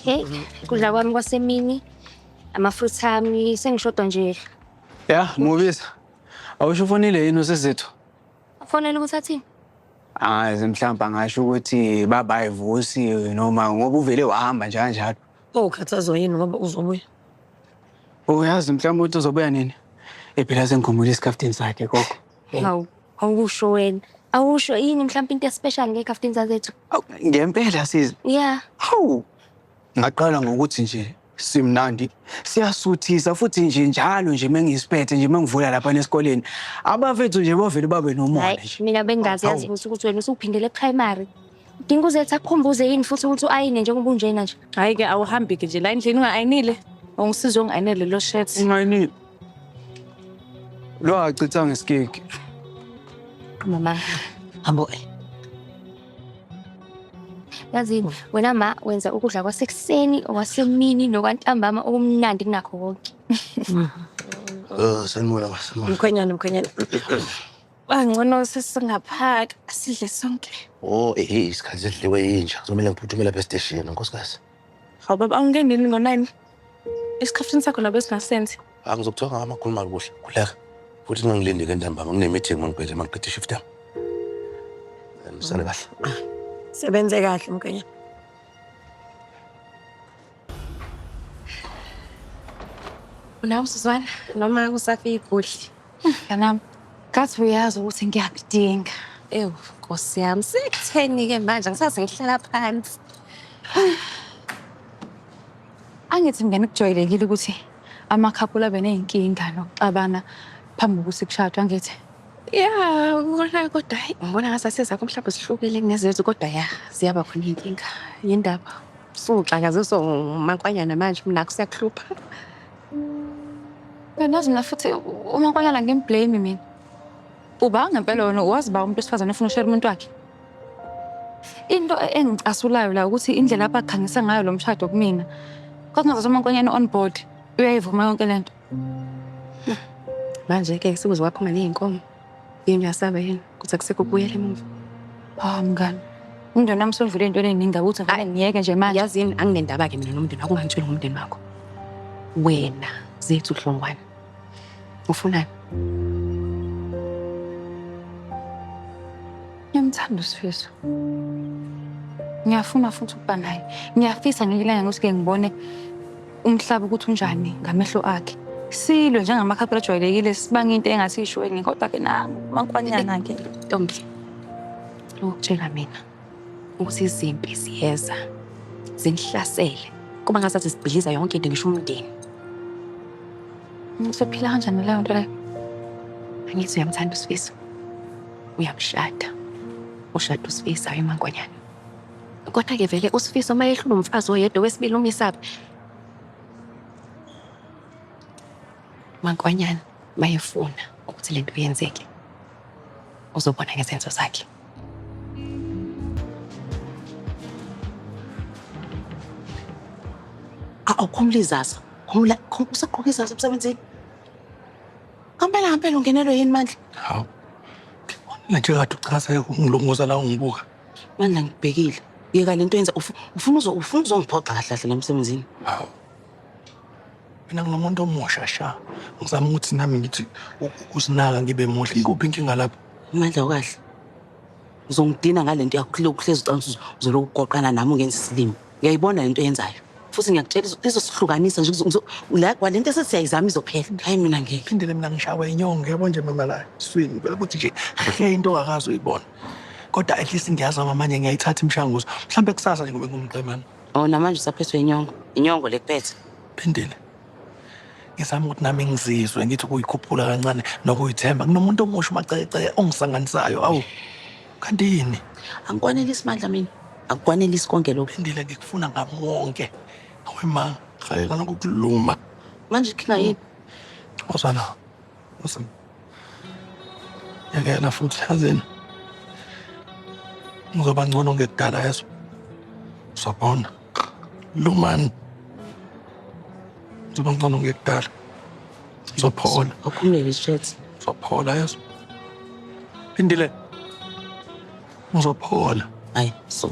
Hey, kudla kwami kwasemini, amafruits ami sengishodwa nje. Yeah, Mubisa. Awusho ufonile yini usezethu? Ufonela ukuthi athini? Mhlawumbe angasho ukuthi baba ayivusiwe noma ngoba uvele wahamba nje kanjalo. Khathazwa yini ngoba uzobuya? Uyazi mhlawumbe ukuthi uzobuya nini? Phela sengikhumbula isikhaftini sakhe gogo. Hawu, awusho wena. Awusho yini mhlawumbe into especial ngekhaftini zazethu? Ngempela siza. Yeah. Hawu. Ngaqala ngokuthi nje simnandi siyasuthisa futhi nje njalo nje mengisiphethe nje mengivula lapha esikoleni abafethu nje bavele babe nomona nje. Mina bengazi yazi ukuthi wena usuphindele primary. Udinga uzethu akukhumbuze yini futhi ukuthi uayine njengoba unjena nje. Hayi ke awuhambi ke nje la endlini ungayinile. Ungisiza ungayinele lo shirt. Ngayini. Lo achitha ngesikeki. Mama, Hambo. yazi wena ma wenza ukudla kwasekuseni, okwasemini nokwantambama okumnandi kunakho konke. Sanibona. Mkhwenyana. Ngcono sesingaphaka sidle sonke. Oh, isikhathi sedliwe yinja. Kuzomela ngiphuthumela lapha estation nkosikazi. Hawu baba awungenini ngo9. Isikhaftini sakho nabe singasenzi. Ngizokuthoka ngamakhuluma kuhle. Khuleka. Futhi ngingangilindi ke ntambama ngine-meeting mangiphele mangiqedhe ishift yami. Nisale kahle. Sebenze kahle mkhwenyana. Unawo Suzwana Noma kusafika kuhle. kanami kathi uyazi ukuthi ngiyakudinga. Nkosi yami sekutheni ke manje ngisaze ngihlala phansi. Angithi mngene kujwayelekile ukuthi amakhaphula beneyinkinga nokuxabana phambi kokuthi kushadwe angithi. Yeah, ukona kodwa ngibona ngasaseza kumhlaba sihlukile kunezethu kodwa ziyaba khona inkinga. Yindaba. Suxakaziso umankwanyana manje mina kusiyakuhlupha. Nazi mina futhi uma kwanyana ngimblame mina. Uba ngempela wena wazi ba umuntu wesifazane ufuna ushare umuntu wakhe. Into engicasulayo la ukuthi indlela abakhangisa ngayo lo mshado kumina. Kwakungazathi umankwanyana on board uyayivuma yonke lento. Manje ke sikuze waphuma neyinkomo. Yini yasaba yini kuthi akusekho ukubuyela emuva. Mngani. Umndeni wami usuvule into eningi ukuthi ngeke ngiyeke nje manje. Yazi yini anginendaba ke mina nomndeni wakho ungangitshela ngomndeni wakho. Wena zethu Dlongwane. Ufunani? Ngiyamthanda uSifiso. Ngiyafuna futhi ukuba naye. Ngiyafisa ngilanga ukuthi ke ngibone umhlaba ukuthi unjani ngamehlo akhe. Silwe njengamakhaphela ajwayelekile sibanga into engasisho kodwa ke na mankwanyana ke Ntombi. Ukutshela mina ukuthi izimpi ziyeza. Zinhlasele. Kuba ngasathi sibhidliza yonke into ngisho umndeni. Ngizophila kanjani leyo nto leyo? Angithi uyamthanda uSifiso. Uyamshada. Ushada uSifiso hayi mankwanyana. Kodwa ke vele uSifiso mayehlula umfazi oyedwa wesibili umisaphi. Mankwanyana mayefuna ukuthi lento yenzeke. Uzobona ngesenzo sakhe. Awukhumula izaza. Khumula usaqoqa izaza emsebenzini. Kampela ungenelwe yini manje? Hawu. Ngibona nje kade uchaza ngilunguza la ungibuka. Manje ngibhekile. Yeka lento yenza ufuna uzongiphoxa kahle emsebenzini. Hawu. Mina nginomuntu omusha sha. Ngizama ukuthi nami ngithi usinaka ngibe muhle. Ikuphi inkinga lapho? Imandla kahle. Uzongidina ngalento yakho lokuhlezi ucansi uzolokuqoqana nami ungenza isilimo. Ngiyayibona lento yenzayo. Futhi ngiyakutshela izosihlukanisa nje la kwalento sesiyayizama izophela. Hayi mina ngeke. Phindele mina ngishawa inyongo yabo nje mama la. Swini phela ukuthi nje into ongakazi uyibona. Kodwa at least ngiyazama manje ngiyayithatha imishanguzo. Mhlambe kusasa nje ngobe ngumqemane. Oh namanje usaphethwe inyongo. Inyongo lekuphethe. Phindele. Ngizama ukuthi nami ngizizwe ngithi ukuyikhuphula kancane nokuyithemba. Kunomuntu omusha umacece ongisanganisayo. Awu. Kanti yini? Angikwanele isimandla mina. Akukwanele isikonke lokho. Phindele ngikufuna ngami wonke. Awema, khayela nokukuluma. Manje ikinga yini? Osana. Osana. Yakela futhi yazini. Ngizoba ngcono ngekudala yeso. Sabona. Lumani. Ngizoba ngcono ngekudala. Ngizophola. Ukhumule ishethi. Ngizophola yeso. Phindile. Ngizophola. Hayi, so.